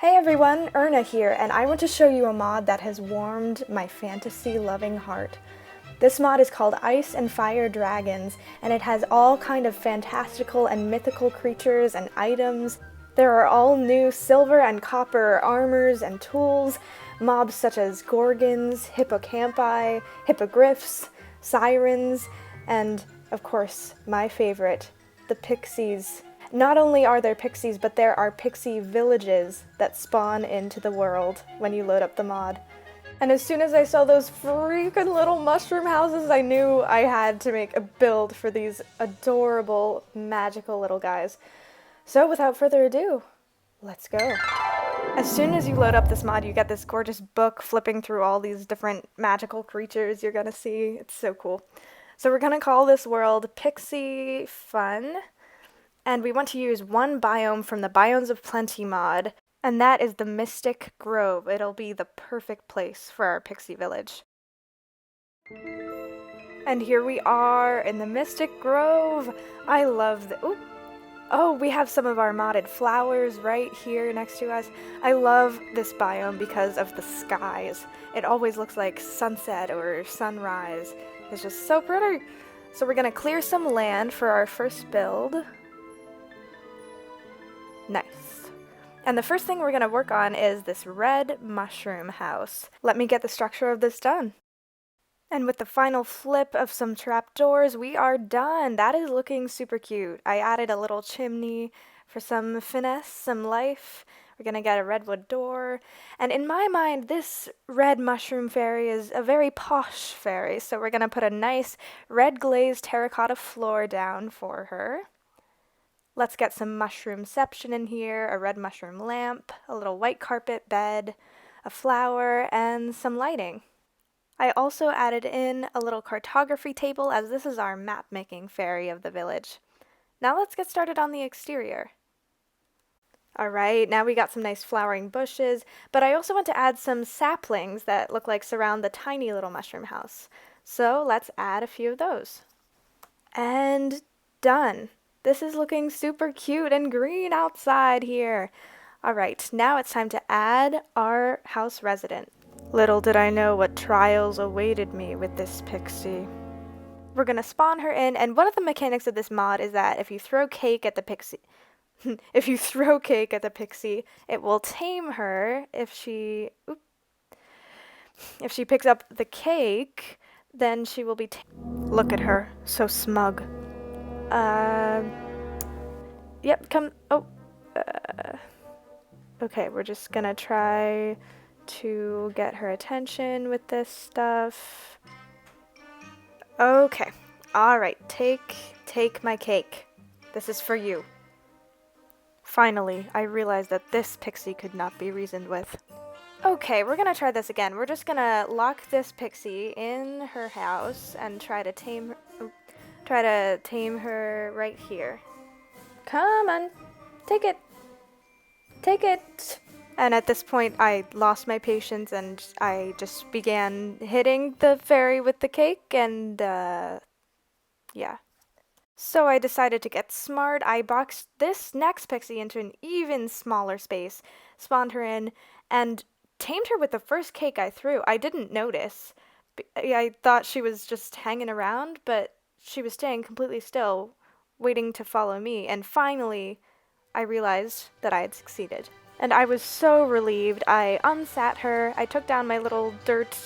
Hey everyone, Erna here, and I want to show you a mod that has warmed my fantasy-loving heart. This mod is called Ice and Fire Dragons, and it has all kind of fantastical and mythical creatures and items. There are all new silver and copper armors and tools, mobs such as gorgons, hippocampi, hippogriffs, sirens, and, of course, my favorite, the pixies. Not only are there pixies, but there are pixie villages that spawn into the world when you load up the mod. And as soon as I saw those freaking little mushroom houses, I knew I had to make a build for these adorable, magical little guys. So without further ado, let's go. As soon as you load up this mod, you get this gorgeous book flipping through all these different magical creatures you're gonna see. It's so cool. So we're gonna call this world Pixie Fun. And we want to use one biome from the Biomes of Plenty mod, and that is the Mystic Grove. It'll be the perfect place for our pixie village. And here we are in the Mystic Grove. I love the... Ooh. Oh, we have some of our modded flowers right here next to us. I love this biome because of the skies. It always looks like sunset or sunrise. It's just so pretty. So we're gonna clear some land for our first build. Nice. And the first thing we're going to work on is this red mushroom house. Let me get the structure of this done. And with the final flip of some trapdoors, we are done. That is looking super cute. I added a little chimney for some finesse, some life. We're going to get a redwood door. And in my mind, this red mushroom fairy is a very posh fairy. So we're going to put a nice red glazed terracotta floor down for her. Let's get some mushroomception in here, a red mushroom lamp, a little white carpet bed, a flower, and some lighting. I also added in a little cartography table as this is our map-making fairy of the village. Now let's get started on the exterior. Alright, now we got some nice flowering bushes, but I also want to add some saplings that look like surround the tiny little mushroom house. So let's add a few of those. And done! This is looking super cute and green outside here. Alright, now it's time to add our house resident. Little did I know what trials awaited me with this pixie. We're gonna spawn her in, and one of the mechanics of this mod is that if you throw cake at the pixie, it will tame her. If she picks up the cake, then she will be Look at her, so smug. Yep, come, okay, we're just gonna try to get her attention with this stuff. Okay, alright, take my cake. This is for you. Finally, I realized that this pixie could not be reasoned with. Okay, we're gonna try this again. We're just gonna lock this pixie in her house and try to tame her right here. Come on, take it. Take it. And at this point, I lost my patience and I just began hitting the fairy with the cake and, yeah. So I decided to get smart. I boxed this next pixie into an even smaller space, spawned her in, and tamed her with the first cake I threw. I didn't notice. I thought she was just hanging around, but she was staying completely still, waiting to follow me, and finally I realized that I had succeeded. And I was so relieved. I unsat her, I took down my little dirt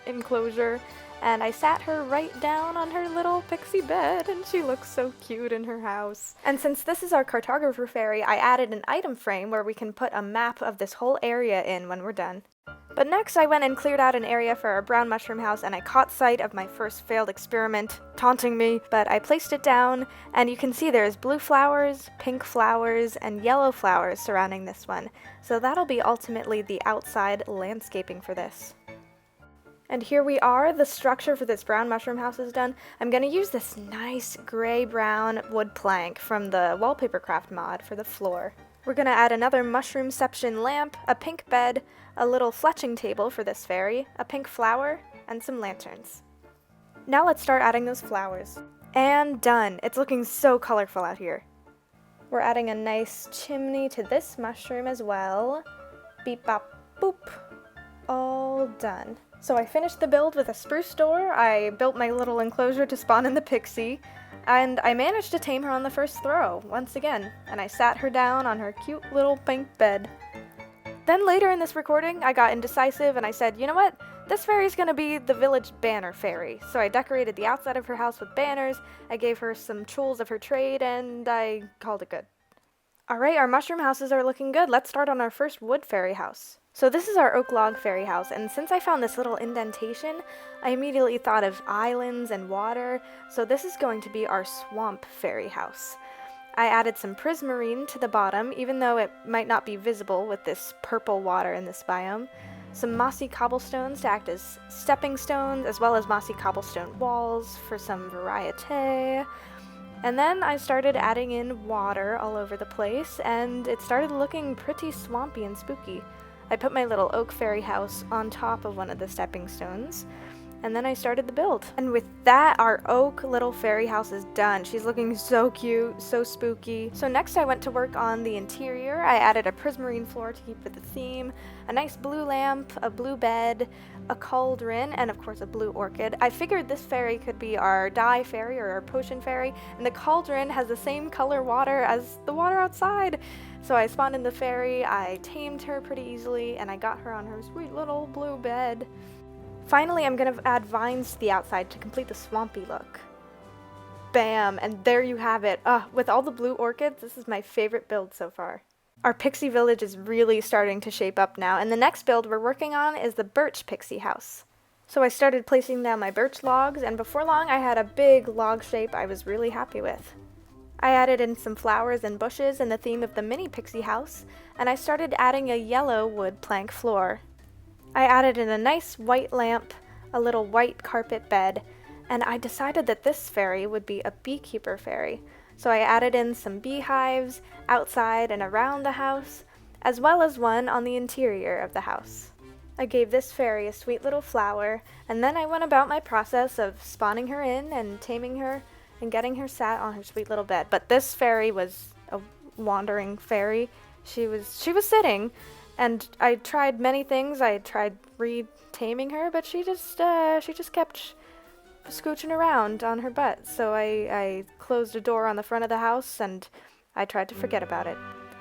enclosure, and I sat her right down on her little pixie bed, and she looks so cute in her house. And since this is our cartographer fairy, I added an item frame where we can put a map of this whole area in when we're done. But next I went and cleared out an area for our brown mushroom house, and I caught sight of my first failed experiment, taunting me, but I placed it down, and you can see there's blue flowers, pink flowers, and yellow flowers surrounding this one. So that'll be ultimately the outside landscaping for this. And here we are, the structure for this brown mushroom house is done. I'm going to use this nice gray-brown wood plank from the Wallpapercraft mod for the floor. We're going to add another mushroomception lamp, a pink bed, a little fletching table for this fairy, a pink flower, and some lanterns. Now let's start adding those flowers. And done! It's looking so colorful out here. We're adding a nice chimney to this mushroom as well. Beep bop boop. All done. So I finished the build with a spruce door, I built my little enclosure to spawn in the pixie, and I managed to tame her on the first throw, once again, and I sat her down on her cute little pink bed. Then later in this recording, I got indecisive and I said, you know what? This fairy's gonna be the village banner fairy. So I decorated the outside of her house with banners, I gave her some tools of her trade, and I called it good. Alright, our mushroom houses are looking good. Let's start on our first wood fairy house. So this is our oak log fairy house, and since I found this little indentation, I immediately thought of islands and water, so this is going to be our swamp fairy house. I added some prismarine to the bottom, even though it might not be visible with this purple water in this biome. Some mossy cobblestones to act as stepping stones, as well as mossy cobblestone walls for some variety. And then I started adding in water all over the place, and it started looking pretty swampy and spooky. I put my little oak fairy house on top of one of the stepping stones, and then I started the build. And with that, our oak little fairy house is done. She's looking so cute, so spooky. So next I went to work on the interior. I added a prismarine floor to keep with the theme, a nice blue lamp, a blue bed, a cauldron, and of course a blue orchid. I figured this fairy could be our dye fairy or our potion fairy, and the cauldron has the same color water as the water outside. So I spawned in the fairy, I tamed her pretty easily, and I got her on her sweet little blue bed. Finally, I'm going to add vines to the outside to complete the swampy look. Bam! And there you have it. With all the blue orchids, this is my favorite build so far. Our pixie village is really starting to shape up now, and the next build we're working on is the Birch pixie house. So I started placing down my birch logs, and before long I had a big log shape I was really happy with. I added in some flowers and bushes in the theme of the mini pixie house, and I started adding a yellow wood plank floor. I added in a nice white lamp, a little white carpet bed, and I decided that this fairy would be a beekeeper fairy. So I added in some beehives outside and around the house, as well as one on the interior of the house. I gave this fairy a sweet little flower, and then I went about my process of spawning her in and taming her and getting her sat on her sweet little bed. But this fairy was a wandering fairy. She was sitting, and I tried many things. I tried re-taming her, but she just kept scooching around on her butt. So I closed a door on the front of the house, and I tried to forget about it.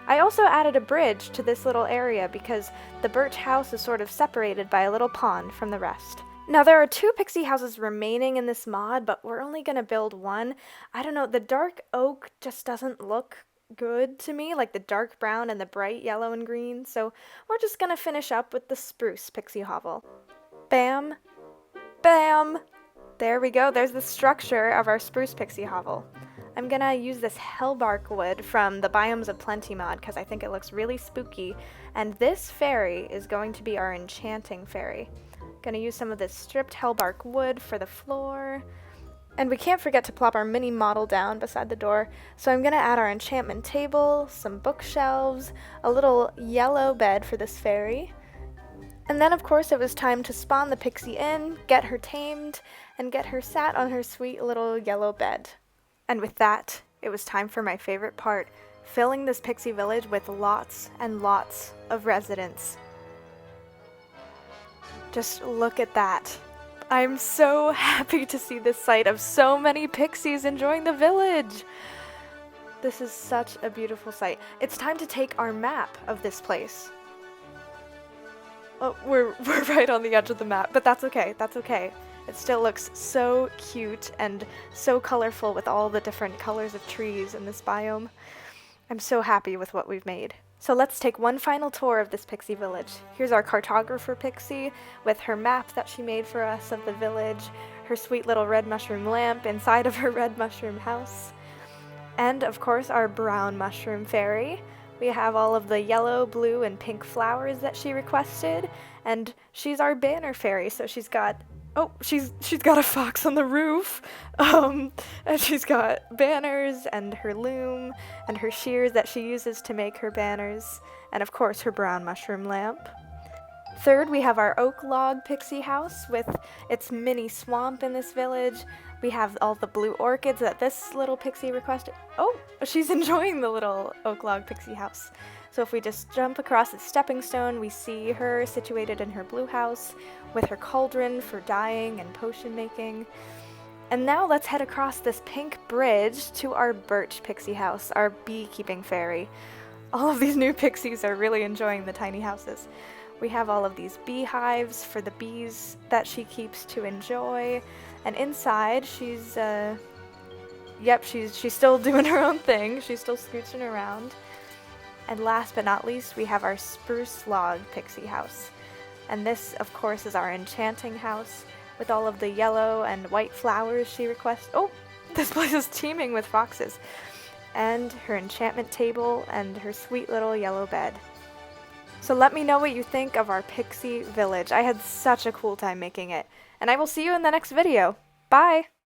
I also added a bridge to this little area because the birch house is sort of separated by a little pond from the rest. Now there are 2 pixie houses remaining in this mod, but we're only going to build one. I don't know, the dark oak just doesn't look good to me, like the dark brown and the bright yellow and green, so we're just going to finish up with the spruce pixie hovel. Bam! Bam! There we go, there's the structure of our spruce pixie hovel. I'm gonna use this hellbark wood from the Biomes of Plenty mod because I think it looks really spooky, and this fairy is going to be our enchanting fairy. Gonna use some of this stripped hellbark wood for the floor, and we can't forget to plop our mini model down beside the door, so I'm gonna add our enchantment table, some bookshelves, a little yellow bed for this fairy, and then of course it was time to spawn the pixie in, get her tamed, and get her sat on her sweet little yellow bed. And with that, it was time for my favorite part, filling this pixie village with lots and lots of residents. Just look at that. I'm so happy to see this sight of so many pixies enjoying the village. This is such a beautiful sight. It's time to take our map of this place. Oh, we're right on the edge of the map, but that's okay, that's okay. It still looks so cute and so colorful with all the different colors of trees in this biome. I'm so happy with what we've made. So let's take one final tour of this pixie village. Here's our cartographer Pixie with her map that she made for us of the village, her sweet little red mushroom lamp inside of her red mushroom house, and of course our brown mushroom fairy. We have all of the yellow, blue, and pink flowers that she requested, and she's our banner fairy, so she's got a fox on the roof, and she's got banners, and her loom, and her shears that she uses to make her banners, and of course her brown mushroom lamp. Third, we have our oak log pixie house with its mini swamp in this village. We have all the blue orchids that this little pixie requested. Oh, she's enjoying the little oak log pixie house. So if we just jump across the stepping stone, we see her situated in her blue house with her cauldron for dyeing and potion making. And now let's head across this pink bridge to our Birch pixie house, our beekeeping fairy. All of these new pixies are really enjoying the tiny houses. We have all of these beehives for the bees that she keeps to enjoy. And inside, she's still doing her own thing. She's still scooching around. And last but not least, we have our spruce log pixie house. And this, of course, is our enchanting house with all of the yellow and white flowers she requests. Oh, this place is teeming with foxes. And her enchantment table and her sweet little yellow bed. So let me know what you think of our pixie village. I had such a cool time making it. And I will see you in the next video. Bye!